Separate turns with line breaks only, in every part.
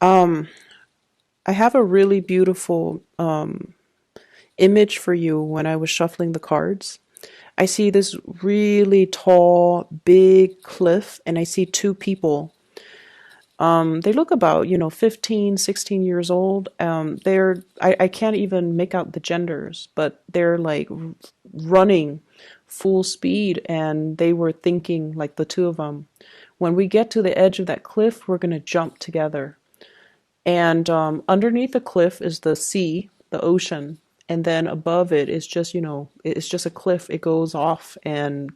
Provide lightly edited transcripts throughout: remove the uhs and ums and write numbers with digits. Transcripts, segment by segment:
Um, I have a really beautiful image for you when I was shuffling the cards. I see this really tall, big cliff, and I see two people. They look about, 15, 16 years old. I can't even make out the genders, but they're like running full speed, and they were thinking, like the two of them, when we get to the edge of that cliff, we're going to jump together. And underneath the cliff is the sea, the ocean. And then above it is just, it's just a cliff. It goes off. And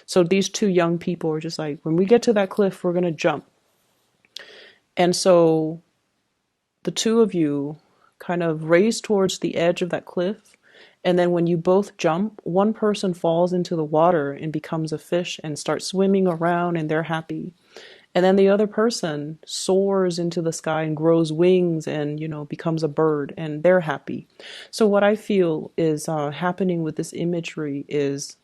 so these two young people are just like, when we get to that cliff, we're going to jump. And so the two of you kind of race towards the edge of that cliff. And then when you both jump, one person falls into the water and becomes a fish and starts swimming around, and they're happy. And then the other person soars into the sky and grows wings and, becomes a bird, and they're happy. So what I feel is happening with this imagery is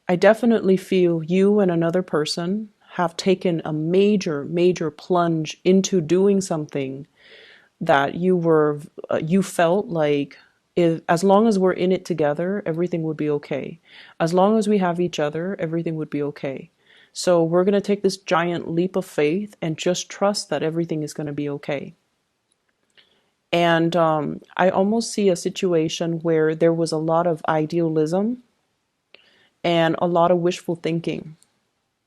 I definitely feel you and another person have taken a major, major plunge into doing something that you felt like, if, as long as we're in it together, everything would be okay. As long as we have each other, everything would be okay. So we're going to take this giant leap of faith and just trust that everything is going to be okay. And I almost see a situation where there was a lot of idealism and a lot of wishful thinking.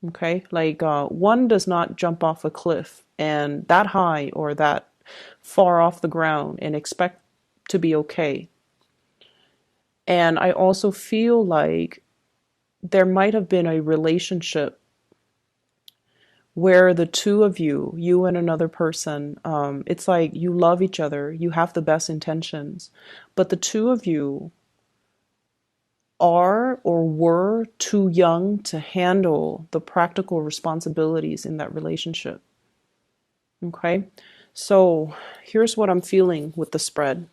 Okay, like one does not jump off a cliff and that high or that far off the ground and expect to be okay. And I also feel like there might have been a relationship where the two of you, you and another person, it's like you love each other, you have the best intentions, but the two of you are or were too young to handle the practical responsibilities in that relationship. Okay, so here's what I'm feeling with the spread.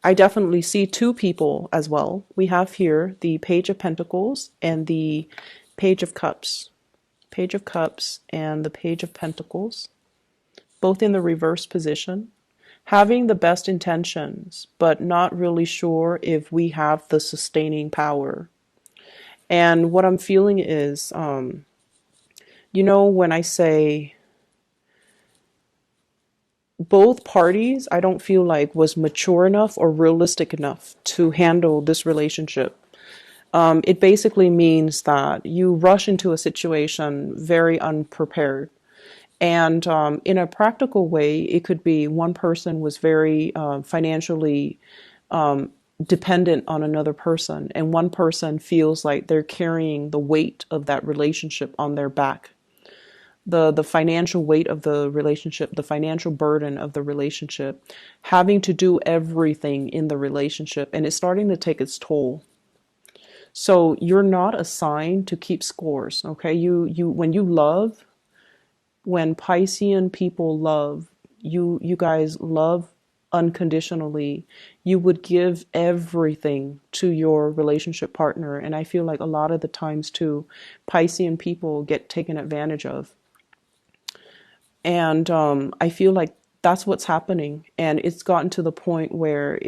I definitely see two people as well. We have here the Page of Pentacles and the Page of Cups. Page of Cups and the Page of Pentacles, both in the reverse position, having the best intentions, but not really sure if we have the sustaining power. And what I'm feeling is, when I say both parties, I don't feel like was mature enough or realistic enough to handle this relationship. It basically means that you rush into a situation very unprepared. And in a practical way, it could be one person was very financially dependent on another person, and one person feels like they're carrying the weight of that relationship on their back. The financial weight of the relationship, the financial burden of the relationship, having to do everything in the relationship, and it's starting to take its toll. So you're not assigned to keep scores, okay? When you love, when Piscean people love, you guys love unconditionally. You would give everything to your relationship partner, and I feel like a lot of the times too, Piscean people get taken advantage of. And I feel like that's what's happening, and it's gotten to the point where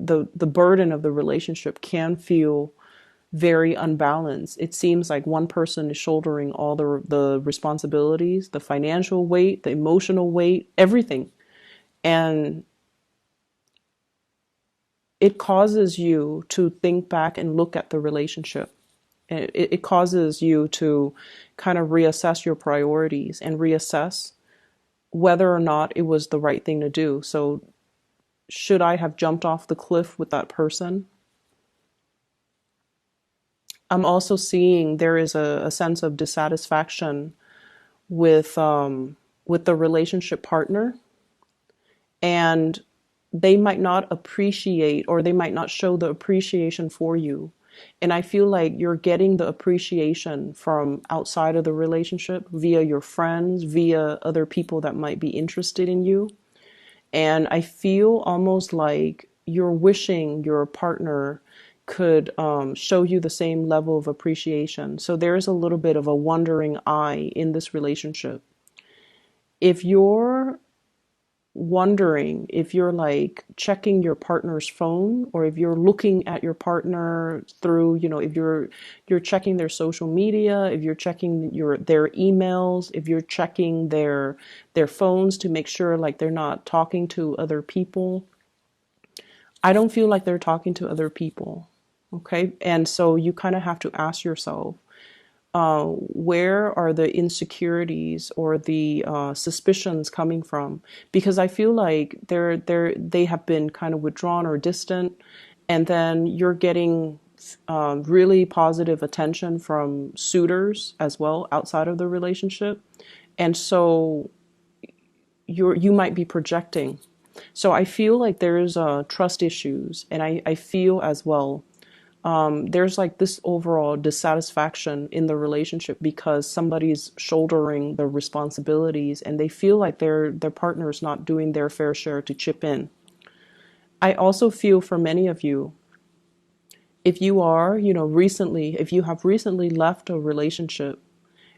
the burden of the relationship can feel very unbalanced. It seems like one person is shouldering all the responsibilities, the financial weight, the emotional weight, everything. And it causes you to think back and look at the relationship. It causes you to kind of reassess your priorities and reassess whether or not it was the right thing to do. So, should I have jumped off the cliff with that person? I'm also seeing there is a sense of dissatisfaction with the relationship partner, and they might not appreciate or they might not show the appreciation for you. And I feel like you're getting the appreciation from outside of the relationship via your friends, via other people that might be interested in you. And I feel almost like you're wishing your partner could show you the same level of appreciation. So there's a little bit of a wondering eye in this relationship. If you're wondering, if you're like checking your partner's phone, or if you're looking at your partner through, if you're checking their social media, if you're checking their emails, if you're checking their phones to make sure like they're not talking to other people, I don't feel like they're talking to other people. Okay. And so you kind of have to ask yourself, where are the insecurities or the suspicions coming from? Because I feel like they have been kind of withdrawn or distant, and then you're getting really positive attention from suitors as well outside of the relationship, and so you might be projecting. So I feel like there's trust issues, and I feel as well there's like this overall dissatisfaction in the relationship because somebody's shouldering the responsibilities and they feel like their partner is not doing their fair share to chip in. I also feel for many of you, if you are, if you have recently left a relationship,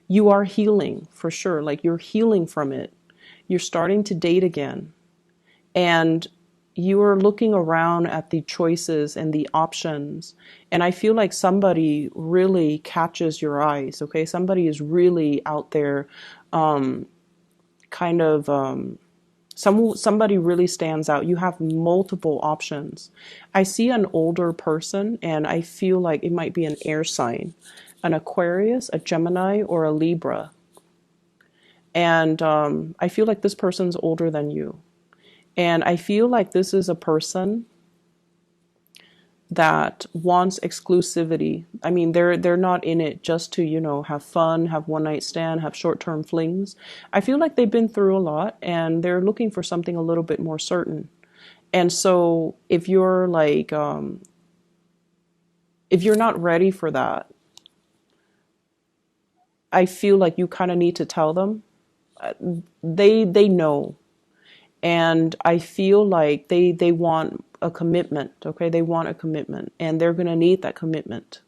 you are healing for sure. Like you're healing from it. You're starting to date again. And you are looking around at the choices and the options. And I feel like somebody really catches your eyes, okay? Somebody is really out there, kind of, somebody really stands out. You have multiple options. I see an older person, and I feel like it might be an air sign, an Aquarius, a Gemini, or a Libra. And I feel like this person's older than you. And I feel like this is a person that wants exclusivity. I mean, they're not in it just to, have fun, have one night stand, have short-term flings. I feel like they've been through a lot and they're looking for something a little bit more certain. And so if you're like if you're not ready for that, I feel like you kind of need to tell them. They know. And I feel like they want a commitment, okay? They want a commitment, and they're going to need that commitment.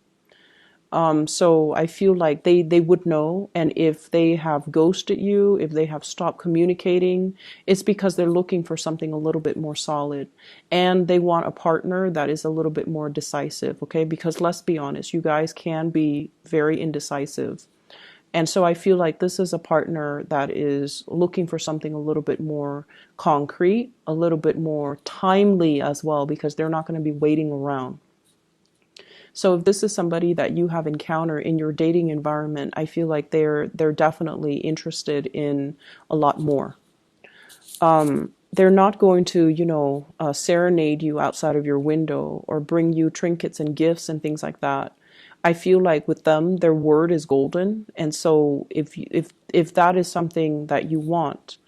So I feel like they would know, and if they have ghosted you, if they have stopped communicating, it's because they're looking for something a little bit more solid, and they want a partner that is a little bit more decisive, okay? Because let's be honest, you guys can be very indecisive. And so I feel like this is a partner that is looking for something a little bit more concrete, a little bit more timely as well, because they're not going to be waiting around. So if this is somebody that you have encountered in your dating environment, I feel like they're definitely interested in a lot more. They're not going to, serenade you outside of your window or bring you trinkets and gifts and things like that. I feel like with them, their word is golden. And so if that is something that you want,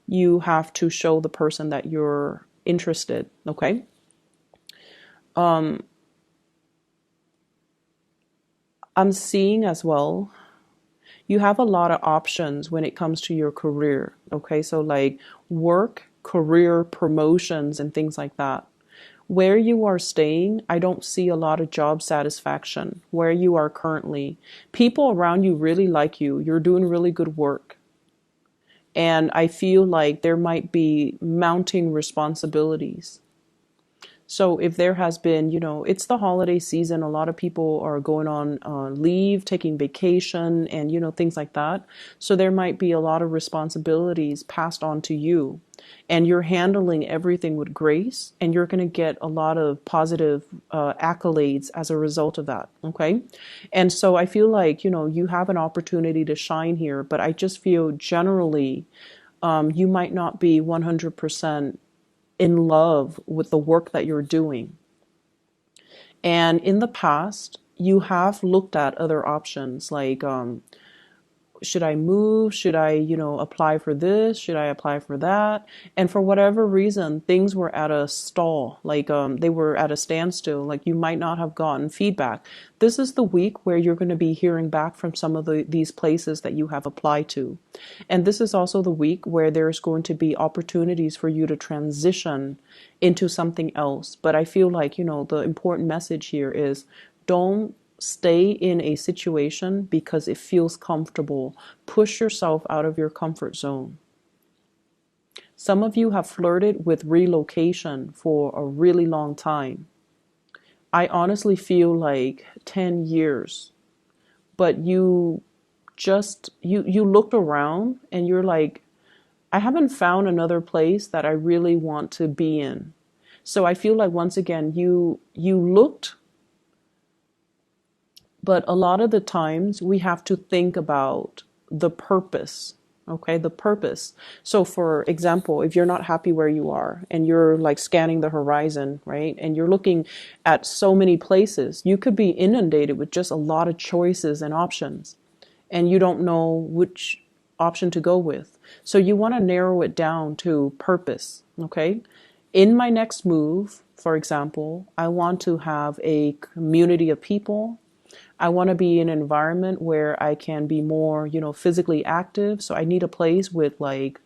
you have to show the person that you're interested. Okay. I'm seeing as well, you have a lot of options when it comes to your career. Okay. So like work, career, promotions, and things like that. Where you are staying, I don't see a lot of job satisfaction. Where you are currently, people around you really like you. You're doing really good work. And I feel like there might be mounting responsibilities. So if there has been, it's the holiday season, a lot of people are going on leave, taking vacation, and, things like that. So there might be a lot of responsibilities passed on to you. And you're handling everything with grace, and you're going to get a lot of positive accolades as a result of that. Okay. And so I feel like, you have an opportunity to shine here, but I just feel generally you might not be 100% in love with the work that you're doing. And in the past, you have looked at other options like should I move? Should I, apply for this? Should I apply for that? And for whatever reason, things were at a stall, like they were at a standstill, like you might not have gotten feedback. This is the week where you're going to be hearing back from some of these places that you have applied to. And this is also the week where there's going to be opportunities for you to transition into something else. But I feel like, the important message here is don't stay in a situation because it feels comfortable. Push yourself out of your comfort zone. Some of you have flirted with relocation for a really long time. I honestly feel like 10 years, but you looked around and you're like, I haven't found another place that I really want to be in. So I feel like once again you looked, but a lot of the times we have to think about the purpose. Okay, the purpose. So for example, if you're not happy where you are and you're like scanning the horizon, right? And you're looking at so many places, you could be inundated with just a lot of choices and options, and you don't know which option to go with. So you want to narrow it down to purpose, okay? In my next move, for example, I want to have a community of people. I want to be in an environment where I can be more, physically active. So I need a place with like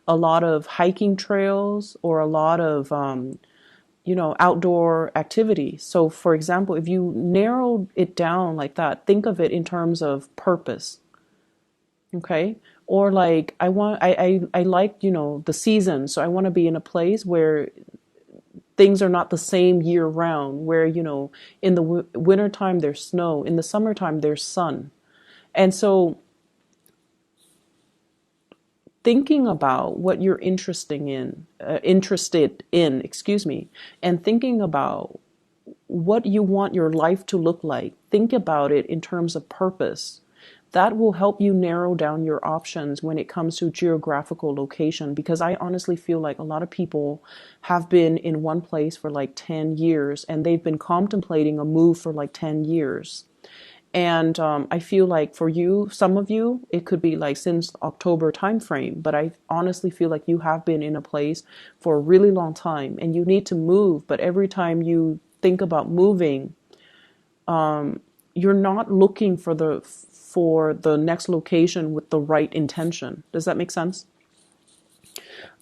a lot of hiking trails or a lot of, outdoor activity. So for example, if you narrow it down like that, think of it in terms of purpose. Okay. Or like I like, the season. So I want to be in a place where things are not the same year round, where, in the wintertime there's snow, in the summertime there's sun. And so thinking about what you're interested in, excuse me, and thinking about what you want your life to look like, think about it in terms of purpose. That will help you narrow down your options when it comes to geographical location, because I honestly feel like a lot of people have been in one place for like 10 years and they've been contemplating a move for like 10 years. And I feel like for you, some of you, it could be like since October timeframe, but I honestly feel like you have been in a place for a really long time and you need to move. But every time you think about moving, you're not looking for the next location with the right intention. Does that make sense?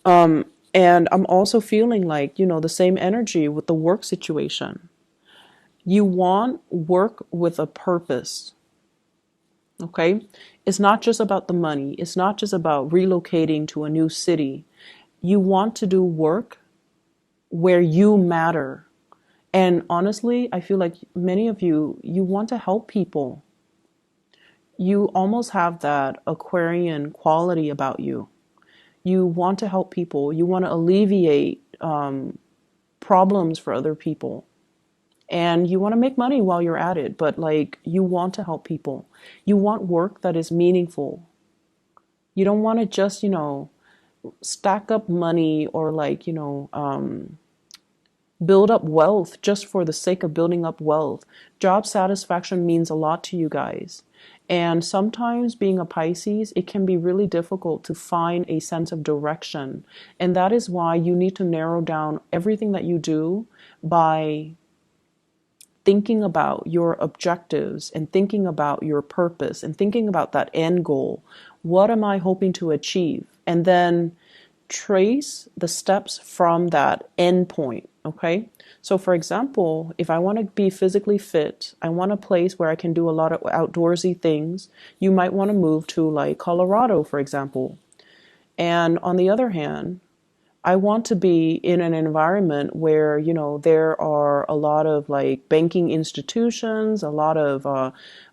And I'm also feeling like, the same energy with the work situation. You want work with a purpose. Okay? It's not just about the money. It's not just about relocating to a new city. You want to do work where you matter. And honestly, I feel like many of you want to help people. You almost have that Aquarian quality about you. You want to help people. You want to alleviate problems for other people. And you want to make money while you're at it, but like you want to help people. You want work that is meaningful. You don't want to just, stack up money or like, build up wealth just for the sake of building up wealth. Job satisfaction means a lot to you guys. And sometimes being a Pisces, it can be really difficult to find a sense of direction. And that is why you need to narrow down everything that you do by thinking about your objectives and thinking about your purpose and thinking about that end goal. What am I hoping to achieve? And then trace the steps from that end point. Okay. So for example, if I want to be physically fit, I want a place where I can do a lot of outdoorsy things. You might want to move to like Colorado, for example. And on the other hand, I want to be in an environment where, there are a lot of like banking institutions, a lot of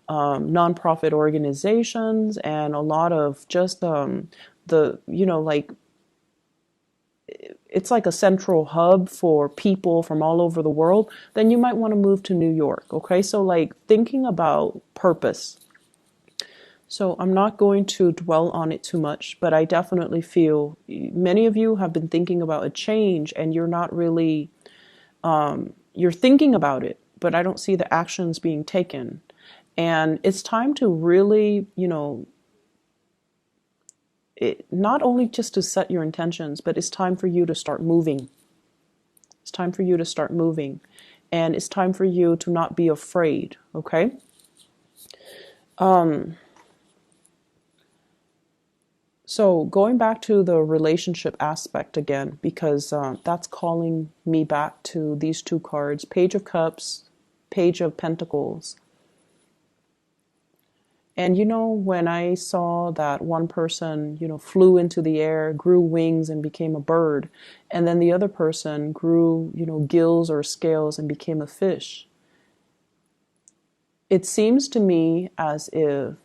nonprofit organizations, and a lot of just like it's like a central hub for people from all over the world. Then you might want to move to New York. Okay. So like thinking about purpose. So I'm not going to dwell on it too much, but I definitely feel many of you have been thinking about a change and you're not really, you're thinking about it, but I don't see the actions being taken. And it's time to really, not only just to set your intentions, but it's time for you to start moving. It's time for you to start moving. And it's time for you to not be afraid, okay? So going back to the relationship aspect again, because that's calling me back to these two cards, Page of Cups, Page of Pentacles. And when I saw that one person, flew into the air, grew wings and became a bird, and then the other person grew, gills or scales and became a fish, it seems to me as if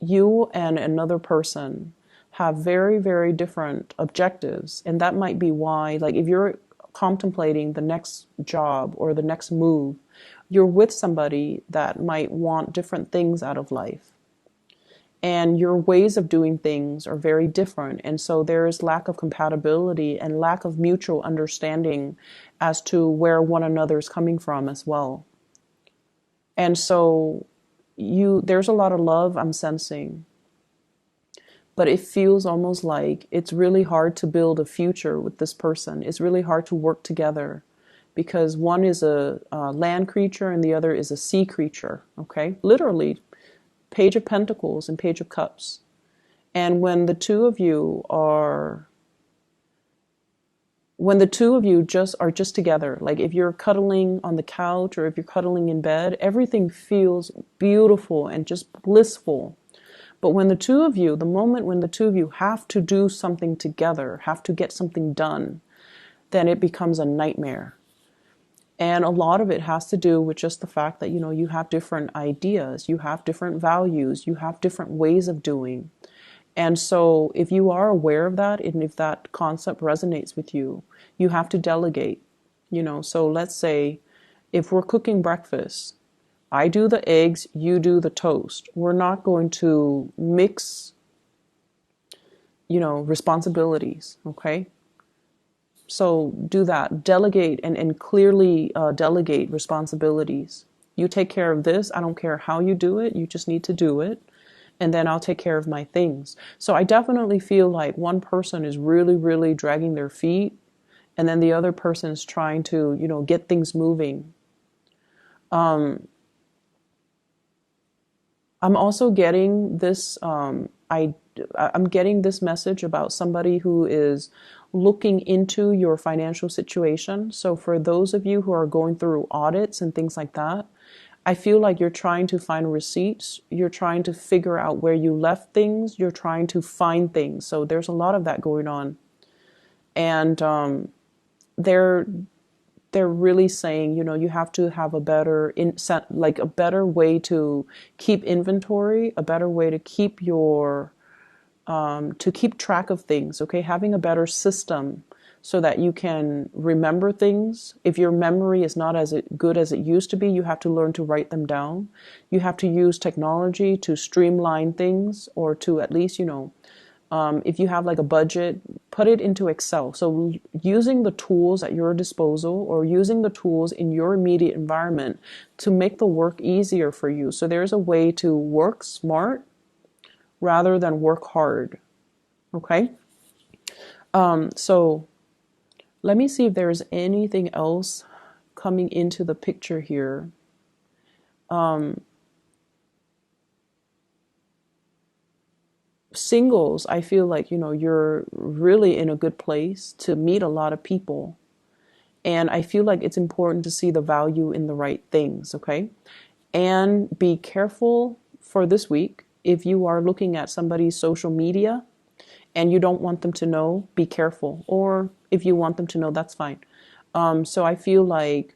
you and another person have very, very different objectives. And that might be why, like, if you're contemplating the next job or the next move, you're with somebody that might want different things out of life. And your ways of doing things are very different. And so there is lack of compatibility and lack of mutual understanding as to where one another is coming from as well. And so there's a lot of love I'm sensing, but it feels almost like it's really hard to build a future with this person. It's really hard to work together because one is a land creature and the other is a sea creature, okay? Literally, Page of Pentacles and Page of Cups. And when the two of you just are just together, like if you're cuddling on the couch or if you're cuddling in bed, everything feels beautiful and just blissful. But the moment when the two of you have to do something together, have to get something done, then it becomes a nightmare. And a lot of it has to do with just the fact that, you have different ideas, you have different values, you have different ways of doing. And so if you are aware of that, and if that concept resonates with you, you have to delegate. So let's say if we're cooking breakfast, I do the eggs, you do the toast. We're not going to mix, responsibilities, okay? So do that. Delegate and clearly delegate responsibilities. You take care of this. I don't care how you do it. You just need to do it. And then I'll take care of my things. So I definitely feel like one person is really, really dragging their feet. And then the other person is trying to, get things moving. I'm also getting this, I'm getting this message about somebody who is looking into your financial situation. So for those of you who are going through audits and things like that, I feel like you're trying to find receipts. You're trying to figure out where you left things. You're trying to find things. So there's a lot of that going on. And they're really saying, you have to have a better like a better way to keep inventory, a better way to keep to keep track of things, okay? Having a better system so that you can remember things. If your memory is not as good as it used to be, you have to learn to write them down. You have to use technology to streamline things, or to at least, if you have like a budget, put it into Excel. So using the tools at your disposal, or using the tools in your immediate environment to make the work easier for you. So there's a way to work smart rather than work hard. Okay? So let me see if there's anything else coming into the picture here. Singles, I feel like, you're really in a good place to meet a lot of people. And I feel like it's important to see the value in the right things, okay? And be careful for this week. If you are looking at somebody's social media and you don't want them to know, be careful. Or if you want them to know, that's fine. So I feel like,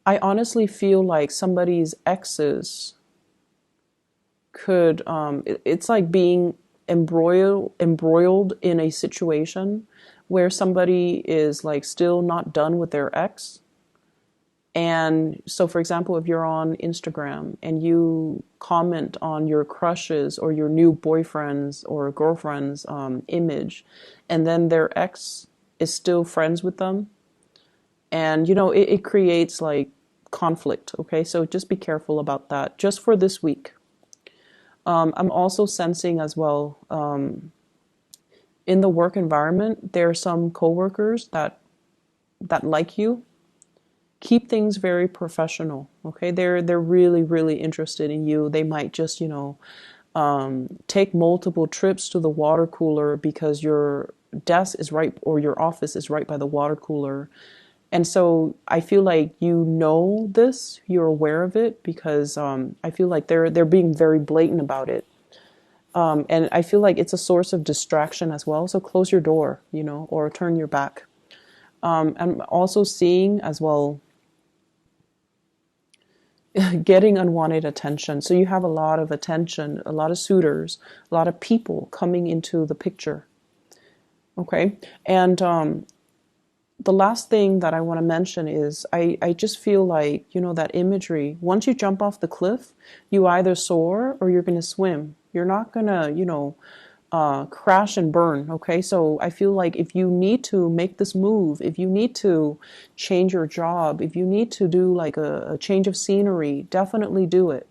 I honestly feel like somebody's exes could, it's like being embroiled in a situation where somebody is like still not done with their ex. And so, for example, if you're on Instagram and you comment on your crushes or your new boyfriend's or girlfriend's image, and then their ex is still friends with them, and it creates like conflict. Okay, so just be careful about that, just for this week. I'm also sensing as well, in the work environment, there are some coworkers that like you. Keep things very professional. Okay, they're really, really interested in you. They might just take multiple trips to the water cooler because your desk is right, or your office is right by the water cooler. And so I feel like you know this, you're aware of it, because I feel like they're being very blatant about it. And I feel like it's a source of distraction as well. So close your door, or turn your back. I'm also seeing as well getting unwanted attention. So you have a lot of attention, a lot of suitors, a lot of people coming into the picture. Okay. And the last thing that I want to mention is I just feel like, that imagery, once you jump off the cliff, you either soar or you're going to swim. You're not going to, crash and burn. Okay. So I feel like if you need to make this move, if you need to change your job, if you need to do like a change of scenery, definitely do it,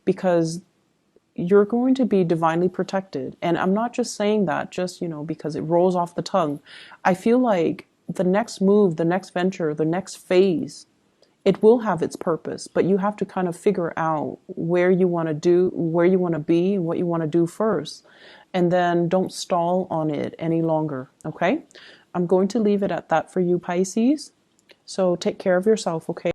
because you're going to be divinely protected. And I'm not just saying that just, because it rolls off the tongue. I feel like the next move, the next venture, the next phase, it will have its purpose, but you have to kind of figure out where you want to do, where you want to be, and what you want to do first. And then don't stall on it any longer. Okay. I'm going to leave it at that for you, Pisces. So take care of yourself. Okay.